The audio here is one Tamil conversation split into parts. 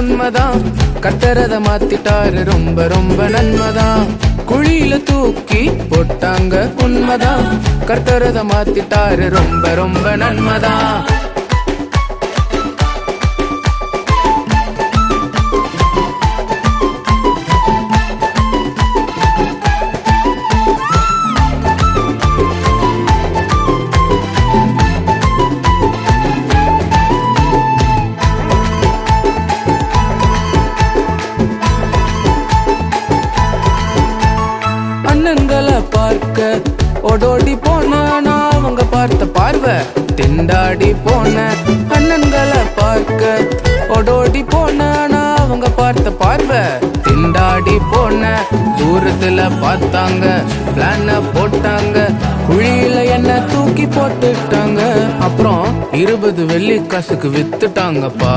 உண்மைதான். கர்த்தரத மாத்திட்டாரு ரொம்ப ரொம்ப நன்மைதான். குழியில தூக்கி போட்டாங்க உண்மைதான். கர்த்தரத மாத்திட்டாரு ரொம்ப ரொம்ப நன்மைதான். அண்ணன்களை பார்க்க ஓடோடி போன நான் அவங்க பார்த்த பார்வை திண்டாடி போன. அண்ணன்களை பார்க்க ஓடோடி போன நான் அவங்க பார்த்த பார்வை திண்டாடி போன. தூரத்துல பார்த்தாங்க பிளான போட்டாங்க, குழியில என்ன தூக்கி போட்டுட்டாங்க. அப்புறம் 20 வெள்ளி காசுக்கு வித்துட்டாங்கப்பா.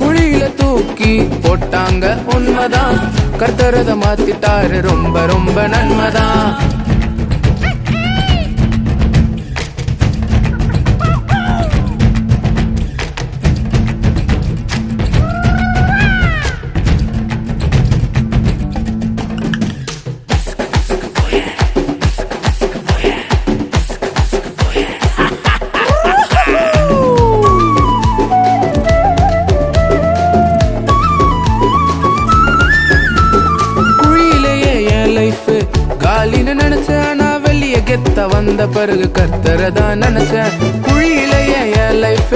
குழியில தூக்கி போட்டாங்க உண்மைதான். கர்த்தரத மாத்திட்டாரு ரொம்ப ரொம்ப நன்மைதான். காலின்னு நினைச்சேன் நான் வெளிய கெத்த வந்த பிறகு கர்த்தரதான் நினைச்சேன். குழியிலேயே என் லைஃப்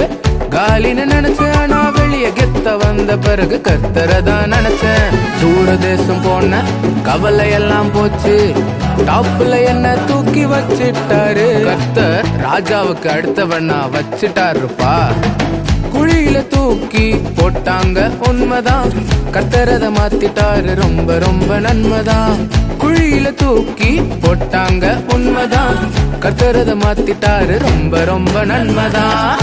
காலின்னு நினைச்சேன் நான் வெளிய கெத்த வந்த பிறகு கர்த்தரதான் நினைச்சேன். தூர தேசம் போன கவலை எல்லாம் போச்சு, டாப்ல என்ன தூக்கி வச்சிட்டாரு. கர்த்தர் ராஜாவுக்கு அடுத்தவனா வச்சிட்டாருப்பா. குழியில தூக்கி போட்டாங்க உண்மைதான். கர்த்தரத மாத்திட்டாரு ரொம்ப ரொம்ப நன்மைதான். குழியில தூக்கி போட்டாங்க உண்மைதான். கர்த்தரத மாத்திட்டாரு ரொம்ப ரொம்ப நன்மைதான்.